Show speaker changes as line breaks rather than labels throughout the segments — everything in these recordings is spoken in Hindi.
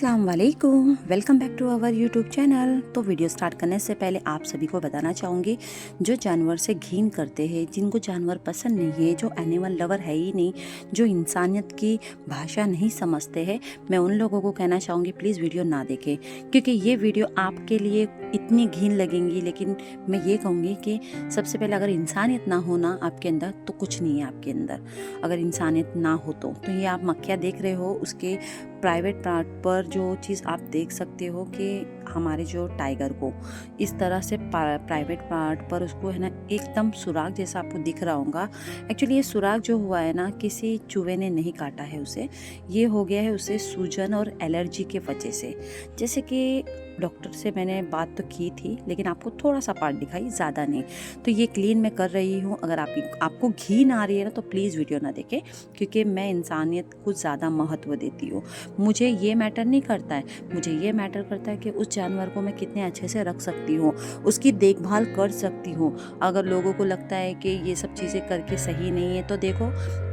अस्सलाम वालेकुम, welcome back to our YouTube channel. तो वीडियो स्टार्ट करने से पहले आप सभी को बताना चाहूँगी, जो जानवर से घिन करते हैं, जिनको जानवर पसंद नहीं है, जो एनिमल लवर है ही नहीं, जो इंसानियत की भाषा नहीं समझते हैं, मैं उन लोगों को कहना चाहूँगी प्लीज़ वीडियो ना देखें, क्योंकि ये वीडियो आपके लिए इतनी घिन लगेंगी। लेकिन मैं ये कहूँगी कि सबसे पहले अगर इंसानियत ना हो ना आपके अंदर, तो कुछ नहीं है आपके अंदर। अगर इंसानियत ना हो तो ये आप मक्खियाँ देख रहे हो, उसके प्राइवेट पार्ट पर जो चीज़ आप देख सकते हो कि हमारे जो टाइगर को इस तरह से प्राइवेट पार्ट पर उसको है ना एकदम सुराग जैसा आपको दिख रहा होगा। एक्चुअली ये सुराग जो हुआ है ना, किसी चूहे ने नहीं काटा है उसे, ये हो गया है उसे सूजन और एलर्जी के वजह से। जैसे कि डॉक्टर से मैंने बात तो की थी, लेकिन आपको थोड़ा सा पार्ट दिखाई, ज़्यादा नहीं। तो ये क्लीन मैं कर रही हूँ। अगर आपको घिन आ रही है ना, तो प्लीज़ वीडियो ना देखें, क्योंकि मैं इंसानियत को ज़्यादा महत्व देती हूँ। मुझे ये मैटर नहीं करता है, मुझे ये मैटर करता है कि उस जानवर को मैं कितने अच्छे से रख सकती हूँ, उसकी देखभाल कर सकती हूँ। अगर लोगों को लगता है कि ये सब चीज़ें करके सही नहीं है, तो देखो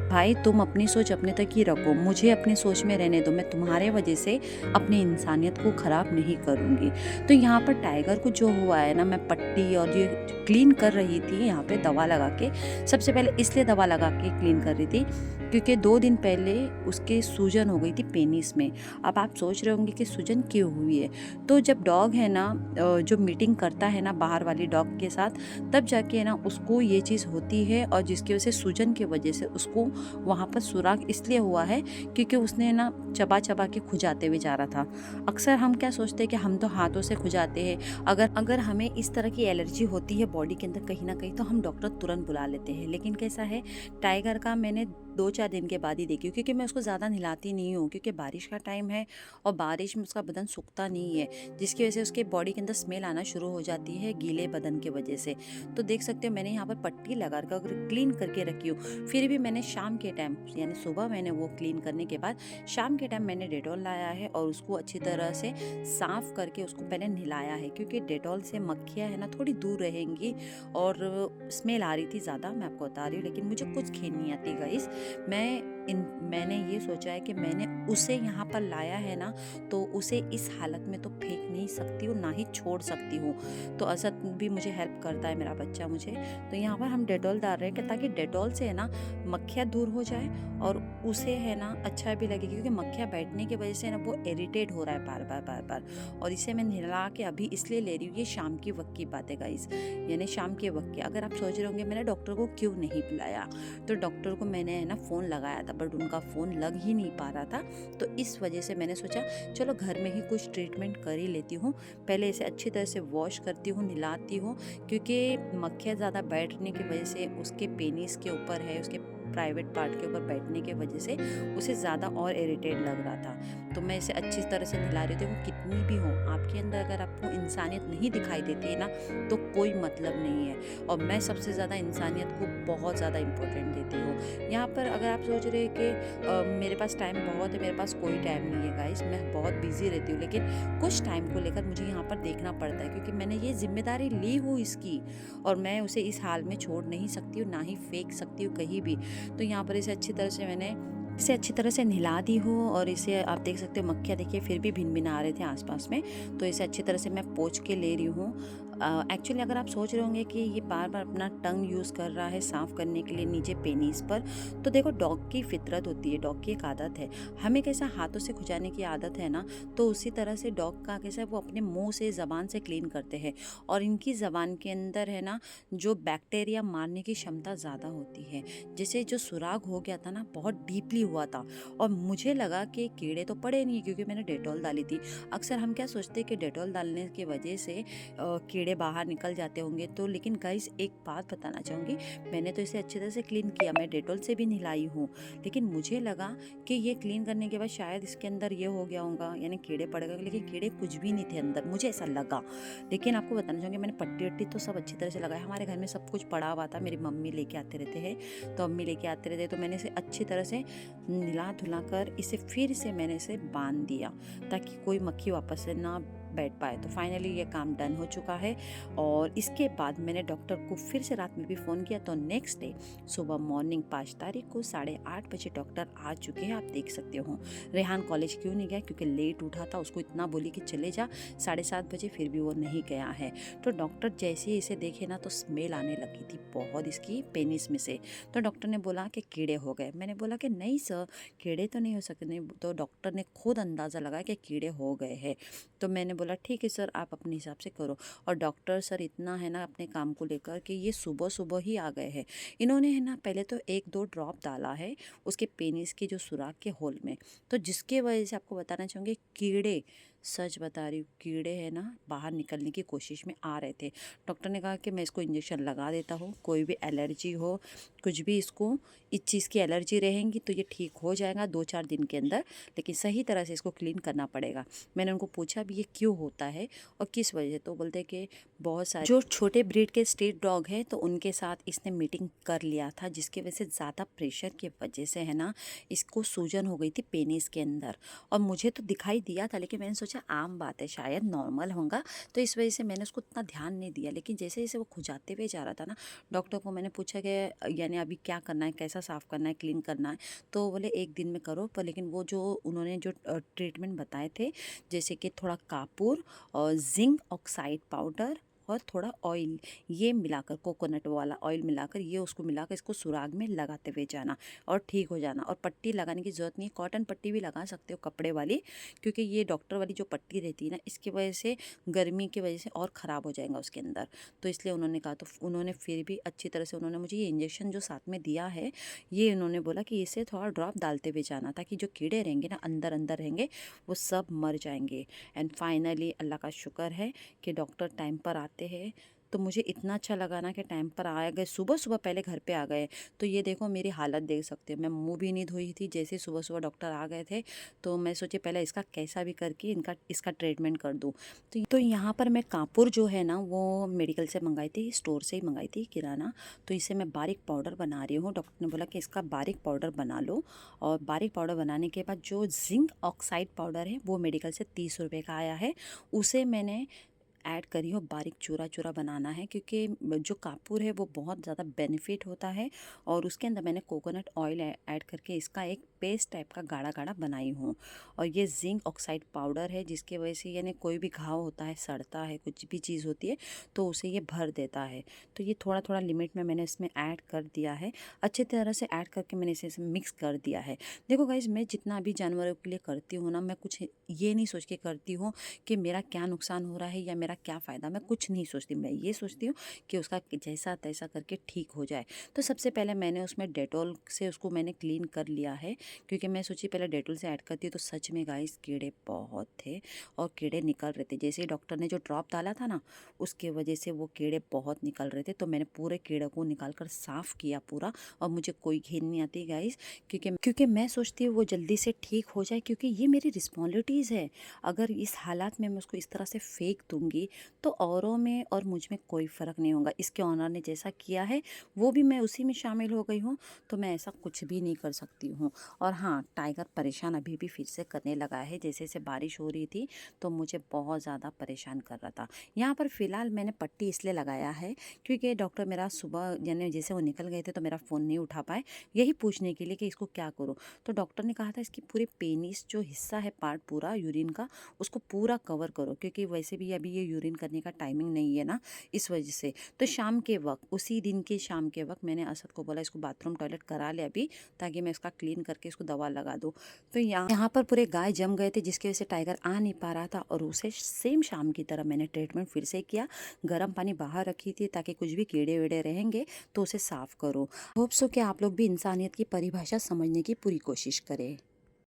भाई, तुम अपनी सोच अपने तक ही रखो, मुझे अपनी सोच में रहने दो। मैं तुम्हारे वजह से अपनी इंसानियत को ख़राब नहीं करूँगी। तो यहाँ पर टाइगर को जो हुआ है ना, मैं पट्टी और ये क्लीन कर रही थी यहाँ पे दवा लगा के। सबसे पहले इसलिए दवा लगा के क्लीन कर रही थी क्योंकि 2 दिन पहले उसके सूजन हो गई थी पेनिस में। अब आप सोच रहे होंगे कि सूजन क्यों हुई है। तो जब डॉग है ना जो मीटिंग करता है ना बाहर वाली डॉग के साथ, तब जाके है ना उसको ये चीज़ होती है, और जिसकी वजह से सूजन की वजह से उसको वहाँ पर सुराग इसलिए हुआ है क्योंकि उसने ना चबा चबा के खुजाते हुए जा रहा था। अक्सर हम क्या सोचते हैं कि हम तो हाथों से खुजाते हैं, अगर हमें इस तरह की एलर्जी होती है बॉडी के अंदर कहीं ना कहीं, तो हम डॉक्टर तुरंत बुला लेते हैं। लेकिन कैसा है, टाइगर का मैंने 2-4 दिन के बाद ही देखी, क्योंकि मैं उसको ज़्यादा नहलाती नहीं हूँ, क्योंकि बारिश का टाइम है और बारिश में उसका बदन सूखता नहीं है, जिसकी वजह से उसके बॉडी के अंदर स्मेल आना शुरू हो जाती है गीले बदन की वजह से। तो देख सकते हो मैंने यहाँ पर पट्टी लगा कर क्लीन करके रखी हूँ। फिर भी मैंने शाम के टाइम, यानी सुबह मैंने वो क्लीन करने के बाद शाम के टाइम मैंने डेटॉल लाया है और उसको अच्छी तरह से साफ़ करके उसको पहले नहलाया है, क्योंकि डेटॉल से मक्खियाँ है ना थोड़ी दूर रहेंगी। और स्मेल आ रही थी ज़्यादा, मैं आपको बता रही हूँ, लेकिन मुझे कुछ खेल नहीं आती गाइस। मैंने ये सोचा है कि मैंने उसे यहाँ पर लाया है ना, तो उसे इस हालत में तो फेंक नहीं सकती हूँ, ना ही छोड़ सकती हूँ। तो असद भी मुझे हेल्प करता है, मेरा बच्चा मुझे। तो यहाँ पर हम डेटॉल डाल रहे हैं कि ताकि डेटॉल से है ना मक्खियाँ दूर हो जाए और उसे है ना अच्छा भी लगे, क्योंकि मक्खियाँ बैठने की वजह से ना वो इरिटेट हो रहा है बार बार बार बार। और इसे मैं नहला के अभी इसलिए ले रही हूँ, ये शाम की वक्त की बात है गाइस, यानी शाम के वक्त की। अगर आप सोच रहे होंगे मैंने डॉक्टर को क्यों नहीं बुलाया, तो डॉक्टर को मैंने है ना फ़ोन लगाया था, बट उनका फ़ोन लग ही नहीं पा रहा था। तो इस वजह से मैंने सोचा चलो घर में ही कुछ ट्रीटमेंट कर ही लेती हूँ। पहले इसे अच्छी तरह से वॉश करती हूँ, नहलाती हूँ, क्योंकि मक्खियाँ ज़्यादा बैठने की वजह से उसके पेनिस के ऊपर है, उसके प्राइवेट पार्ट के ऊपर बैठने की वजह से उसे ज़्यादा और इरिटेट लग रहा था। तो मैं इसे अच्छी तरह से नहला रही थी। वो कितनी भी हो आपके अंदर, अगर आपको इंसानियत नहीं दिखाई देती है ना, तो कोई मतलब नहीं है। और मैं सबसे ज़्यादा इंसानियत को बहुत ज़्यादा इम्पोर्टेंट देती हूँ। यहाँ पर अगर आप सोच रहे हैं कि मेरे पास टाइम बहुत है, मेरे पास कोई टाइम नहीं है गाइस, मैं बहुत बिजी रहती हूँ, लेकिन कुछ टाइम को लेकर मुझे यहाँ पर देखना पड़ता है, क्योंकि मैंने ये जिम्मेदारी ली हूँ इसकी, और मैं उसे इस हाल में छोड़ नहीं सकती हूँ, ना ही फेंक सकती हूँ कहीं भी। तो यहाँ पर इसे अच्छी तरह से नहला दी हूँ, और इसे आप देख सकते हो मक्खियाँ देखिए फिर भी भिनभिना रहे थे आसपास में। तो इसे अच्छी तरह से मैं पोंछ के ले रही हूँ। एक्चुअली अगर आप सोच रहे होंगे कि ये बार बार अपना टंग यूज़ कर रहा है साफ़ करने के लिए नीचे पेनिस पर, तो देखो डॉग की फितरत होती है, डॉग की एक आदत है, हमें कैसा हाथों से खुजाने की आदत है ना, तो उसी तरह से डॉग का कैसा है, वो अपने मुंह से ज़बान से क्लीन करते हैं, और इनकी ज़बान के अंदर है ना जो बैक्टीरिया मारने की क्षमता ज़्यादा होती है। जैसे जो सुराग हो गया था ना, बहुत डीपली हुआ था, और मुझे लगा कि कीड़े तो पड़े नहीं, क्योंकि मैंने डेटॉल डाली थी। अक्सर हम क्या सोचते हैं कि डेटॉल डालने की वजह से कीड़े बाहर निकल जाते होंगे, तो लेकिन गाइस एक बात बताना चाहूँगी, मैंने तो इसे अच्छी तरह से क्लीन किया, मैं डेटॉल से भी नहलाई हूँ, लेकिन मुझे लगा कि ये क्लीन करने के बाद शायद इसके अंदर ये हो गया होगा, यानी कीड़े पड़ गए, लेकिन कीड़े कुछ भी नहीं थे अंदर, मुझे ऐसा लगा। लेकिन आपको बताना चाहूँगी मैंने पट्टी वट्टी तो सब अच्छी तरह से लगाया, हमारे घर में सब कुछ पड़ा हुआ था, मेरी मम्मी लेके आते रहते हैं, तो अम्मी लेके आते रहते, तो मैंने इसे अच्छी तरह से नहला धुला कर इसे फिर से मैंने इसे बांध दिया, ताकि कोई मक्खी वापस से ना बैठ पाए। तो फाइनली ये काम डन हो चुका है। और इसके बाद मैंने डॉक्टर को फिर से रात में भी फ़ोन किया, तो नेक्स्ट डे सुबह मॉर्निंग 5 तारीख को 8:30 बजे डॉक्टर आ चुके हैं, आप देख सकते हो। रेहान कॉलेज क्यों नहीं गया, क्योंकि लेट उठा था, उसको इतना बोली कि चले जा 7:30 बजे, फिर भी वो नहीं गया है। तो डॉक्टर जैसे ही इसे देखे ना तो स्मेल आने लगी थी बहुत इसकी पेनिस में से। तो डॉक्टर ने बोला कि कीड़े हो गए। मैंने बोला कि नहीं सर, कीड़े तो नहीं हो सकते। नहीं, तो डॉक्टर ने खुद अंदाज़ा लगाया कि कीड़े हो गए हैं। तो मैंने बोला ठीक है सर, आप अपने हिसाब से करो। और डॉक्टर सर इतना है ना अपने काम को लेकर कि ये सुबह सुबह ही आ गए हैं। इन्होंने है ना पहले तो 1-2 ड्रॉप डाला है उसके पेनिस के जो सुराख के होल में, तो जिसके वजह से आपको बताना चाहूँगी कीड़े, सच बता रही हूँ, कीड़े है ना बाहर निकलने की कोशिश में आ रहे थे। डॉक्टर ने कहा कि मैं इसको इंजेक्शन लगा देता हूँ, कोई भी एलर्जी हो, कुछ भी इसको इस चीज़ की एलर्जी रहेंगी तो ये ठीक हो जाएगा 2-4 दिन के अंदर, लेकिन सही तरह से इसको क्लीन करना पड़ेगा। मैंने उनको पूछा भी ये क्यों होता है और किस वजह से, तो बोलते कि बहुत सारे जो छोटे ब्रीड के स्ट्रीट डॉग हैं तो उनके साथ इसने मीटिंग कर लिया था, जिसकी वजह से ज़्यादा प्रेशर की वजह से है ना इसको सूजन हो गई थी पेनिस के अंदर। और मुझे तो दिखाई दिया था, लेकिन मैंने सोचा आम बात है, शायद नॉर्मल होगा, तो इस वजह से मैंने उसको उतना ध्यान नहीं दिया। लेकिन जैसे जैसे वो खुजाते हुए जा रहा था ना, डॉक्टर को मैंने पूछा कि यानी अभी क्या करना है, कैसा साफ़ करना है, क्लीन करना है। तो बोले 1 दिन में करो, पर लेकिन वो जो उन्होंने जो ट्रीटमेंट बताए थे, जैसे कि थोड़ा कापूर और जिंक ऑक्साइड पाउडर और थोड़ा ऑयल, ये मिलाकर कोकोनट वाला ऑयल मिलाकर, ये उसको मिलाकर इसको सुराग में लगाते हुए जाना और ठीक हो जाना। और पट्टी लगाने की ज़रूरत नहीं है, कॉटन पट्टी भी लगा सकते हो कपड़े वाली, क्योंकि ये डॉक्टर वाली जो पट्टी रहती है ना, इसकी वजह से गर्मी की वजह से और ख़राब हो जाएगा उसके अंदर। तो इसलिए उन्होंने कहा, तो उन्होंने फिर भी अच्छी तरह से उन्होंने मुझे ये इंजेक्शन जो साथ में दिया है, ये उन्होंने बोला कि इसे थोड़ा ड्रॉप डालते हुए जाना, ताकि जो कीड़े रहेंगे ना अंदर अंदर रहेंगे वो सब मर जाएंगे। एंड फाइनली अल्लाह का शुक्र है कि डॉक्टर टाइम पर आते हैं। तो मुझे इतना अच्छा लगा ना कि टाइम पर आ गए, सुबह सुबह पहले घर पे आ गए। तो ये देखो मेरी हालत देख सकते हो, मैं मुंह भी नहीं धोई थी। जैसे सुबह सुबह डॉक्टर आ गए थे तो मैं सोची पहले इसका कैसा भी करके इसका ट्रीटमेंट कर दूँ। तो यहाँ पर मैं कापूर जो है ना वो मेडिकल से मंगाई थी, स्टोर से ही मंगाई थी किराना। तो इसे मैं बारीक पाउडर बना रही हूँ। डॉक्टर ने बोला कि इसका बारीक पाउडर बना लो। और बारीक पाउडर बनाने के बाद जो जिंक ऑक्साइड पाउडर है वो मेडिकल से 30 रुपये का आया है, उसे मैंने ऐड करी हो। बारीक चूरा चूरा बनाना है, क्योंकि जो कापूर है वो बहुत ज़्यादा बेनिफिट होता है। और उसके अंदर मैंने कोकोनट ऑयल ऐड करके इसका एक पेस्ट टाइप का गाढ़ा गाढ़ा बनाई हूँ। और ये जिंक ऑक्साइड पाउडर है, जिसकी वजह से यानी कोई भी घाव होता है, सड़ता है, कुछ भी चीज़ होती है तो उसे ये भर देता है। तो ये थोड़ा थोड़ा लिमिट में मैंने इसमें ऐड कर दिया है। अच्छे तरह से ऐड करके मैंने इसे मिक्स कर दिया है। देखो गाइज, मैं जितना भी जानवरों के लिए करती हूँ ना, मैं कुछ ये नहीं सोच के करती हूँ कि मेरा क्या नुकसान हो रहा है या मेरा क्या फ़ायदा, मैं कुछ नहीं सोचती। मैं ये सोचती हूँ कि उसका जैसा तैसा करके ठीक हो जाए। तो सबसे पहले मैंने उसमें डेटॉल से उसको मैंने क्लीन कर लिया है, क्योंकि मैं सोची पहले डेटॉल से ऐड करती हूँ। तो सच में गाइस कीड़े बहुत थे और कीड़े निकल रहे थे। जैसे ही डॉक्टर ने जो ड्रॉप डाला था ना, उसके वजह से वो कीड़े बहुत निकल रहे थे। तो मैंने पूरे कीड़े को निकाल कर साफ़ किया पूरा। और मुझे कोई घिन नहीं आती गाइस, क्योंकि मैं सोचती हूँ वो जल्दी से ठीक हो जाए, क्योंकि ये मेरी रिस्पॉन्सिबिलिटीज़ है। अगर इस हालात में मैं उसको इस तरह से फेंक दूंगी तो औरों में और मुझ में कोई फ़र्क नहीं होगा। इसके ऑनर ने जैसा किया है वो भी मैं उसी में शामिल हो गई हूँ, तो मैं ऐसा कुछ भी नहीं कर सकती हूँ। और हाँ, टाइगर परेशान अभी भी फिर से करने लगा है। जैसे जैसे बारिश हो रही थी तो मुझे बहुत ज़्यादा परेशान कर रहा था। यहाँ पर फ़िलहाल मैंने पट्टी इसलिए लगाया है क्योंकि डॉक्टर मेरा सुबह यानी जैसे वो निकल गए थे तो मेरा फ़ोन नहीं उठा पाए, यही पूछने के लिए कि इसको क्या करूँ। तो डॉक्टर ने कहा था इसकी पूरी पेनिस जो हिस्सा है, पार्ट पूरा यूरिन का, उसको पूरा कवर करो, क्योंकि वैसे भी अभी ये यूरिन करने का टाइमिंग नहीं है ना, इस वजह से। तो शाम के वक्त, उसी दिन के शाम के वक्त मैंने असद को बोला इसको बाथरूम टॉयलेट करा ले अभी, ताकि मैं इसका क्लीन करके इसको दवा लगा दूँ। तो यहाँ पर पूरे गाय जम गए थे, जिसकी वजह से टाइगर आ नहीं पा रहा था। और उसे सेम शाम की तरह मैंने ट्रीटमेंट फिर से किया। गर्म पानी बाहर रखी थी ताकि कुछ भी कीड़े वीड़े रहेंगे तो उसे साफ़ करो। होप सो कि आप लोग भी इंसानियत की परिभाषा समझने की पूरी कोशिश करें।